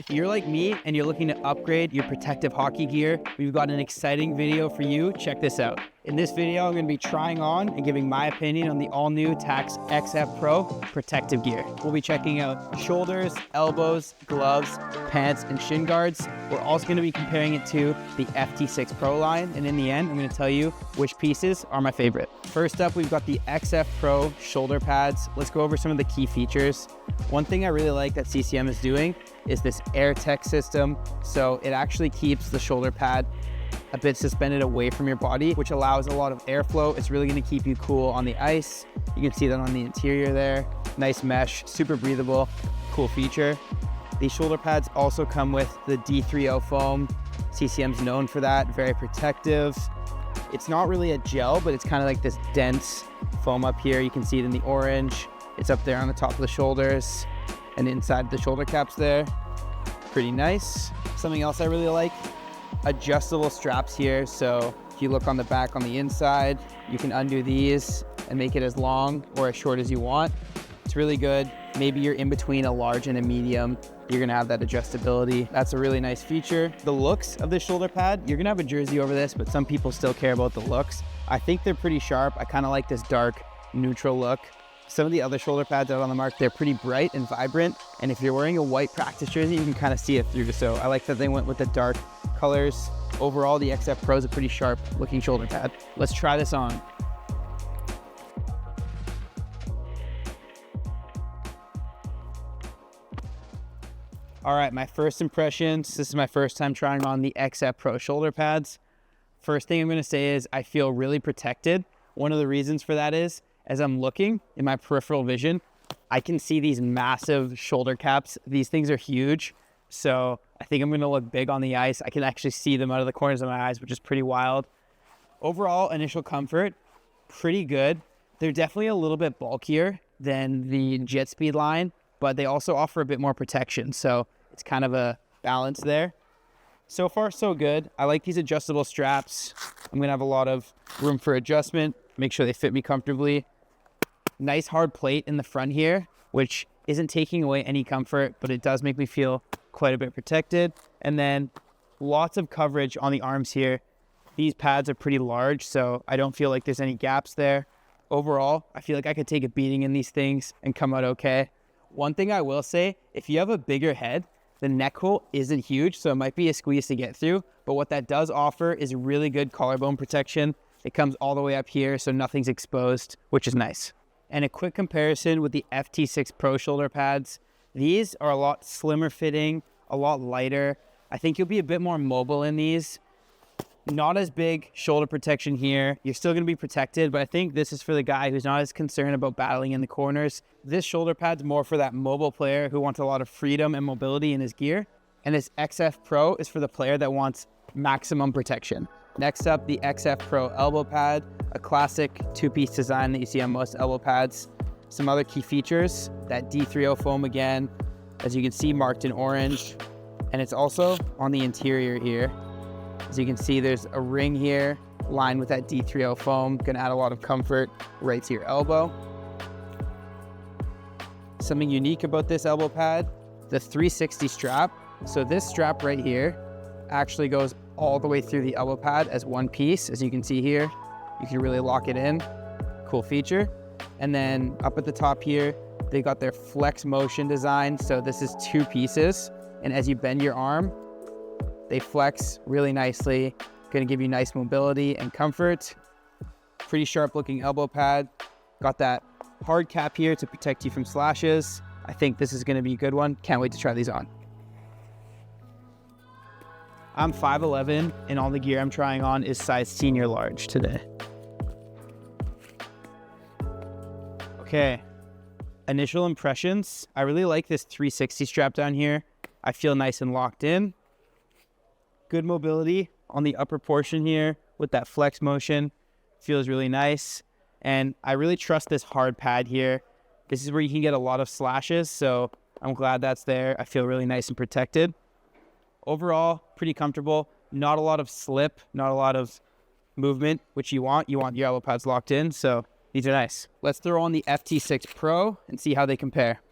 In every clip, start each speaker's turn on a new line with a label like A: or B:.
A: If you're like me and you're looking to upgrade your protective hockey gear, we've got an exciting video for you. Check this out. In this video, I'm going to be trying on and giving my opinion on the all-new Tacx XF Pro protective gear. We'll be checking out shoulders, elbows, gloves, pants, and shin guards. We're also going to be comparing it to the FT6 Pro line, and in the end, I'm going to tell you which pieces are my favorite. First up, we've got the XF Pro shoulder pads. Let's go over some of the key features. One thing I really like that CCM is doing is this AirTech system. So it actually keeps the shoulder pad a bit suspended away from your body, which allows a lot of airflow. It's really going to keep you cool on the ice. You can see that on the interior there. Nice mesh, super breathable, cool feature. These shoulder pads also come with the D3O foam. CCM's known for that, very protective. It's not really a gel, but it's kind of like this dense foam up here. You can see it in the orange. It's up there on the top of the shoulders and inside the shoulder caps there. Pretty nice. Something else I really like, adjustable straps here. So if you look on the back on the inside, you can undo these and make it as long or as short as you want. It's really good. Maybe you're in between a large and a medium. You're gonna have that adjustability. That's a really nice feature. The looks of this shoulder pad, you're gonna have a jersey over this, but some people still care about the looks. I think they're pretty sharp. I kind of like this dark, neutral look. Some of the other shoulder pads out on the market, they're pretty bright and vibrant. And if you're wearing a white practice jersey, you can kind of see it through. So I like that they went with the dark colors. Overall, the XF Pro is a pretty sharp looking shoulder pad. Let's try this on. All right, my first impressions. This is my first time trying on the XF Pro shoulder pads. First thing I'm gonna say is I feel really protected. One of the reasons for that is, as I'm looking in my peripheral vision, I can see these massive shoulder caps. These things are huge. So I think I'm gonna look big on the ice. I can actually see them out of the corners of my eyes, which is pretty wild. Overall, initial comfort, pretty good. They're definitely a little bit bulkier than the Jet Speed line, but they also offer a bit more protection. So it's kind of a balance there. So far, so good. I like these adjustable straps. I'm gonna have a lot of room for adjustment, make sure they fit me comfortably. Nice hard plate in the front here, which isn't taking away any comfort, but it does make me feel quite a bit protected. And then lots of coverage on the arms here. These pads are pretty large, so I don't feel like there's any gaps there. Overall, I feel like I could take a beating in these things and come out okay. One thing I will say, if you have a bigger head, the neck hole isn't huge, so it might be a squeeze to get through, but what that does offer is really good collarbone protection. It comes all the way up here, so nothing's exposed, which is nice. And a quick comparison with the FT6 Pro shoulder pads. These are a lot slimmer fitting, a lot lighter. I think you'll be a bit more mobile in these. Not as big shoulder protection here. You're still gonna be protected, but I think this is for the guy who's not as concerned about battling in the corners. This shoulder pad's more for that mobile player who wants a lot of freedom and mobility in his gear. And this XF Pro is for the player that wants maximum protection. Next up, the XF Pro elbow pad, a classic two-piece design that you see on most elbow pads. Some other key features, that D3O foam again, as you can see marked in orange. And it's also on the interior here. As you can see, there's a ring here lined with that D3O foam. Gonna add a lot of comfort right to your elbow. Something unique about this elbow pad, the 360 strap. So this strap right here actually goes all the way through the elbow pad as one piece. As you can see here, you can really lock it in. Cool feature. And then up at the top here, they got their flex motion design. So this is two pieces. And as you bend your arm, they flex really nicely. Gonna give you nice mobility and comfort. Pretty sharp looking elbow pad. Got that hard cap here to protect you from slashes. I think this is gonna be a good one. Can't wait to try these on. I'm 5'11", and all the gear I'm trying on is size senior large today. Okay, initial impressions. I really like this 360 strap down here. I feel nice and locked in. Good mobility on the upper portion here with that flex motion. Feels really nice. And I really trust this hard pad here. This is where you can get a lot of slashes, so I'm glad that's there. I feel really nice and protected. Overall, pretty comfortable. Not a lot of slip, not a lot of movement, which you want. You want your elbow pads locked in, so these are nice. Let's throw on the FT6 Pro and see how they compare.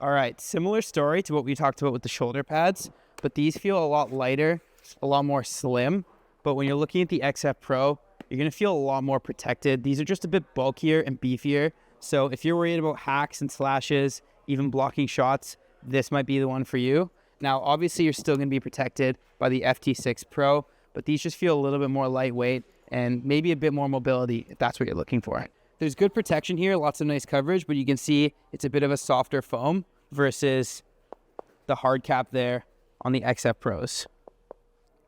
A: All right, similar story to what we talked about with the shoulder pads, but these feel a lot lighter, a lot more slim. But when you're looking at the XF Pro, you're gonna feel a lot more protected. These are just a bit bulkier and beefier. So if you're worried about hacks and slashes, even blocking shots, this might be the one for you. Now, obviously you're still gonna be protected by the FT6 Pro, but these just feel a little bit more lightweight and maybe a bit more mobility if that's what you're looking for. There's good protection here, lots of nice coverage, but you can see it's a bit of a softer foam versus the hard cap there on the XF Pros.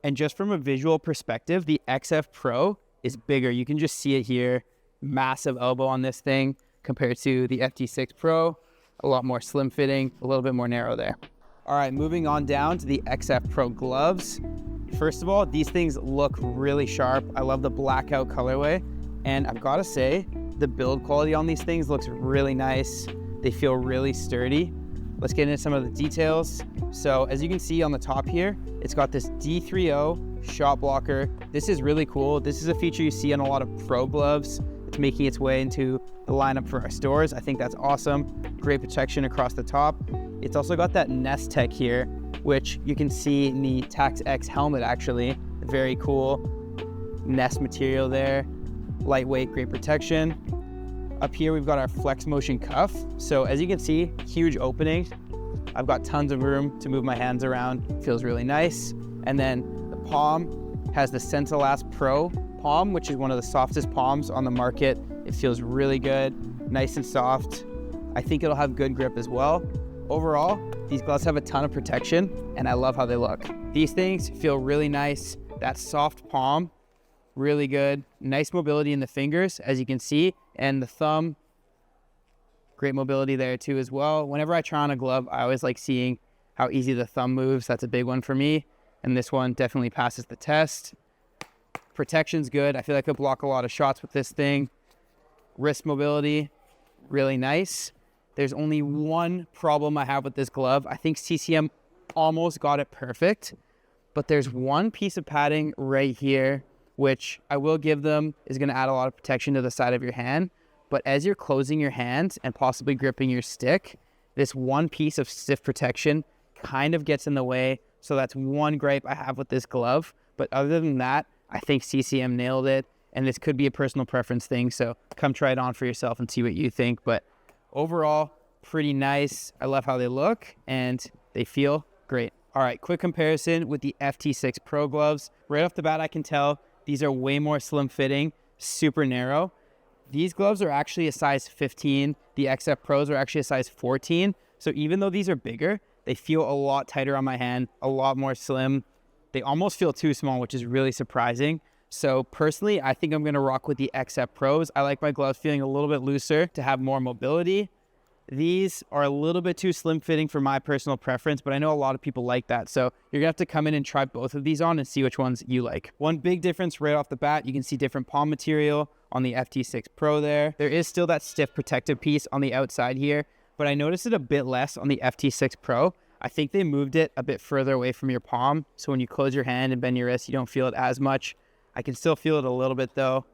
A: And just from a visual perspective, the XF Pro is bigger. You can just see it here, massive elbow on this thing compared to the FT6 Pro, a lot more slim fitting, a little bit more narrow there. All right, moving on down to the XF Pro gloves. First of all, these things look really sharp. I love the blackout colorway, and I've gotta say, the build quality on these things looks really nice. They feel really sturdy. Let's get into some of the details. So as you can see on the top here, it's got this D3O shot blocker. This is really cool. This is a feature you see on a lot of pro gloves. It's making its way into the lineup for our stores. I think that's awesome. Great protection across the top. It's also got that Nest Tech here, which you can see in the Tax X helmet actually. Very cool Nest material there. Lightweight, great protection. Up here, we've got our Flex Motion cuff. So as you can see, huge opening. I've got tons of room to move my hands around. Feels really nice. And then the palm has the Sensalast Pro palm, which is one of the softest palms on the market. It feels really good, nice and soft. I think it'll have good grip as well. Overall, these gloves have a ton of protection and I love how they look. These things feel really nice. That soft palm, really good. Nice mobility in the fingers, as you can see, and the thumb, great mobility there too as well. Whenever I try on a glove, I always like seeing how easy the thumb moves. That's a big one for me. And this one definitely passes the test. Protection's good. I feel like I block a lot of shots with this thing. Wrist mobility, really nice. There's only one problem I have with this glove. I think CCM almost got it perfect, but there's one piece of padding right here, which I will give them is gonna add a lot of protection to the side of your hand. But as you're closing your hand and possibly gripping your stick, this one piece of stiff protection kind of gets in the way. So that's one gripe I have with this glove. But other than that, I think CCM nailed it. And this could be a personal preference thing. So come try it on for yourself and see what you think. But overall, pretty nice. I love how they look and they feel great. All right, quick comparison with the FT6 Pro gloves. Right off the bat, I can tell these are way more slim fitting, super narrow. These gloves are actually a size 15. The XF Pros are actually a size 14. So even though these are bigger, they feel a lot tighter on my hand, a lot more slim. They almost feel too small, which is really surprising. So personally, I think I'm gonna rock with the XF Pros. I like my gloves feeling a little bit looser to have more mobility. These are a little bit too slim fitting for my personal preference, but I know a lot of people like that. So you're gonna have to come in and try both of these on and see which ones you like. One big difference right off the bat, you can see different palm material on the FT6 Pro there. There is still that stiff protective piece on the outside here, but I noticed it a bit less on the FT6 Pro. I think they moved it a bit further away from your palm. So when you close your hand and bend your wrist, you don't feel it as much. I can still feel it a little bit though.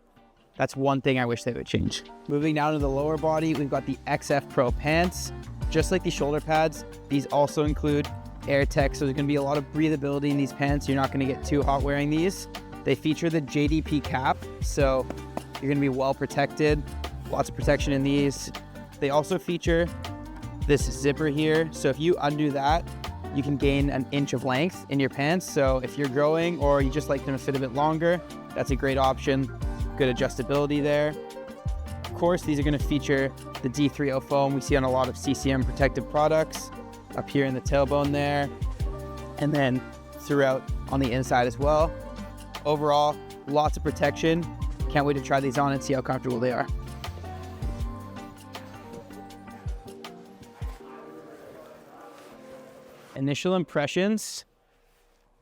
A: That's one thing I wish they would change. Moving down to the lower body, we've got the XF Pro pants. Just like the shoulder pads, these also include air tech, so there's gonna be a lot of breathability in these pants. You're not gonna get too hot wearing these. They feature the JDP cap, so you're gonna be well protected. Lots of protection in these. They also feature this zipper here, so if you undo that, you can gain an inch of length in your pants. So if you're growing or you just like them to fit a bit longer, that's a great option. Good adjustability there. Of course, these are gonna feature the D3O foam we see on a lot of CCM protective products, up here in the tailbone there, and then throughout on the inside as well. Overall, lots of protection. Can't wait to try these on and see how comfortable they are. Initial impressions,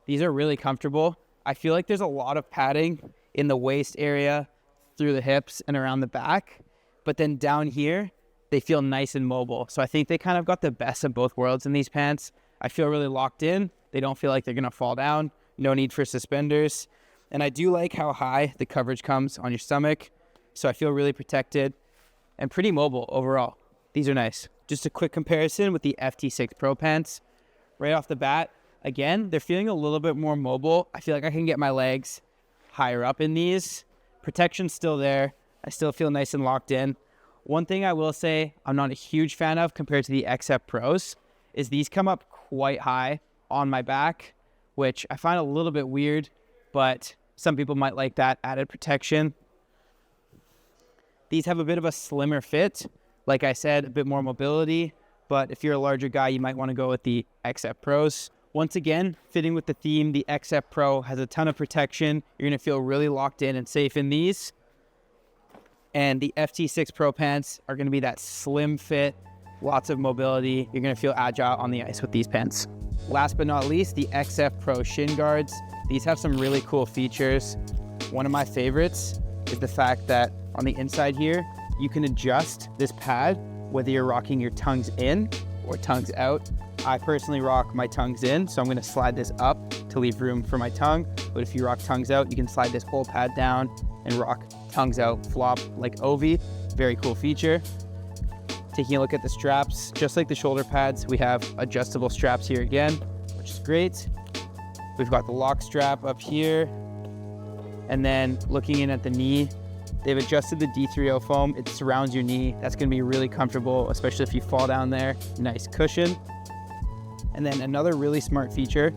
A: these are really comfortable. I feel like there's a lot of padding in the waist area, through the hips and around the back. But then down here, they feel nice and mobile. So I think they kind of got the best of both worlds in these pants. I feel really locked in. They don't feel like they're gonna fall down. No need for suspenders. And I do like how high the coverage comes on your stomach. So I feel really protected and pretty mobile overall. These are nice. Just a quick comparison with the FT6 Pro pants. Right off the bat, again, they're feeling a little bit more mobile. I feel like I can get my legs higher up in these. Protection's still there. I still feel nice and locked in. One thing I will say I'm not a huge fan of compared to the XF Pros is these come up quite high on my back, which I find a little bit weird, but some people might like that added protection. These have a bit of a slimmer fit. Like I said, a bit more mobility, but if you're a larger guy, you might want to go with the XF Pros. Once again, fitting with the theme, the XF Pro has a ton of protection. You're going to feel really locked in and safe in these. And the FT6 Pro pants are going to be that slim fit, lots of mobility. You're going to feel agile on the ice with these pants. Last but not least, the XF Pro Shin Guards. These have some really cool features. One of my favorites is the fact that on the inside here, you can adjust this pad whether you're rocking your tongues in or tongues out. I personally rock my tongues in, so I'm going to slide this up to leave room for my tongue. But if you rock tongues out, you can slide this whole pad down and rock tongues out, flop like Ovi. Very cool feature. Taking a look at the straps, just like the shoulder pads, we have adjustable straps here again, which is great. We've got the lock strap up here. And then looking in at the knee, they've adjusted the D3O foam. It surrounds your knee. That's going to be really comfortable, especially if you fall down there. Nice cushion. And then another really smart feature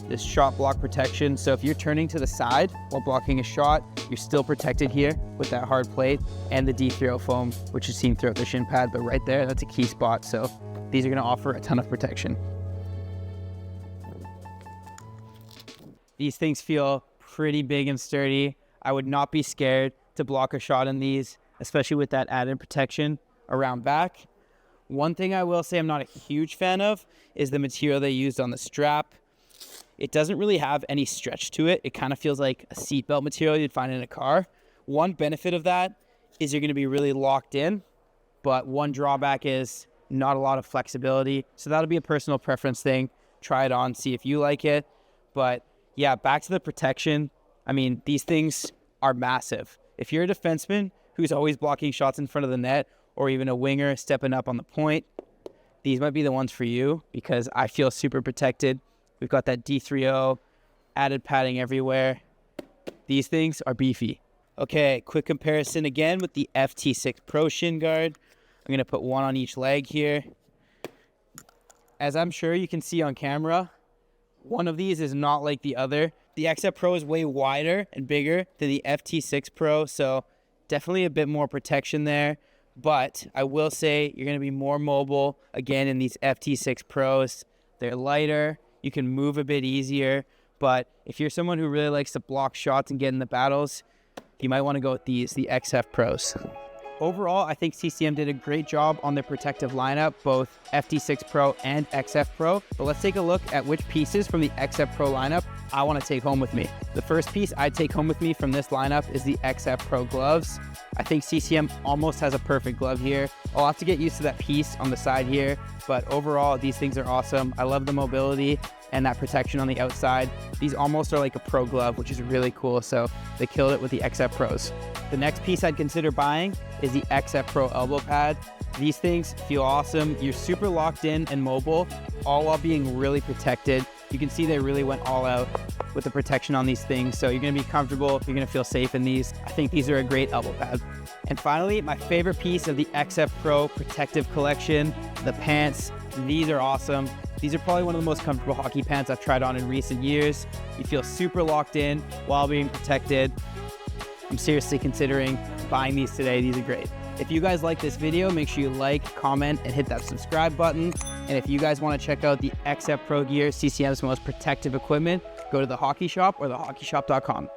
A: is shot block protection. So if you're turning to the side while blocking a shot, you're still protected here with that hard plate and the D3O foam, which is seen throughout the shin pad. But right there, that's a key spot. So these are going to offer a ton of protection. These things feel pretty big and sturdy. I would not be scared to block a shot in these, especially with that added protection around back. One thing I will say I'm not a huge fan of is the material they used on the strap. It doesn't really have any stretch to it. It kind of feels like a seatbelt material you'd find in a car. One benefit of that is you're going to be really locked in, but one drawback is not a lot of flexibility. So that'll be a personal preference thing. Try it on, see if you like it. But yeah, back to the protection. I mean, these things are massive. If you're a defenseman who's always blocking shots in front of the net, or even a winger stepping up on the point, these might be the ones for you because I feel super protected. We've got that D3O, added padding everywhere. These things are beefy. Okay, quick comparison again with the FT6 Pro Shin Guard. I'm going to put one on each leg here. As I'm sure you can see on camera, one of these is not like the other. The XF Pro is way wider and bigger than the FT6 Pro, so definitely a bit more protection there. But I will say you're going to be more mobile, again, in these FT6 Pros. They're lighter. You can move a bit easier. But if you're someone who really likes to block shots and get in the battles, you might want to go with these, the XF Pros. Overall, I think CCM did a great job on their protective lineup, both FT6 Pro and XF Pro. But let's take a look at which pieces from the XF Pro lineup I want to take home with me. The first piece I'd take home with me from this lineup is the XF Pro gloves. I think CCM almost has a perfect glove here. I'll have to get used to that piece on the side here, but overall, these things are awesome. I love the mobility and that protection on the outside. These almost are like a pro glove, which is really cool. So they killed it with the XF Pros. The next piece I'd consider buying is the XF Pro elbow pad. These things feel awesome. You're super locked in and mobile, all while being really protected. You can see they really went all out with the protection on these things. So you're gonna be comfortable, you're gonna feel safe in these. I think these are a great elbow pad. And finally, my favorite piece of the XF Pro protective collection, the pants. These are awesome. These are probably one of the most comfortable hockey pants I've tried on in recent years. You feel super locked in while being protected. I'm seriously considering buying these today. These are great. If you guys like this video, make sure you like, comment, and hit that subscribe button. And if you guys want to check out the XF Pro gear, CCM's most protective equipment, go to the Hockey Shop or thehockeyshop.com.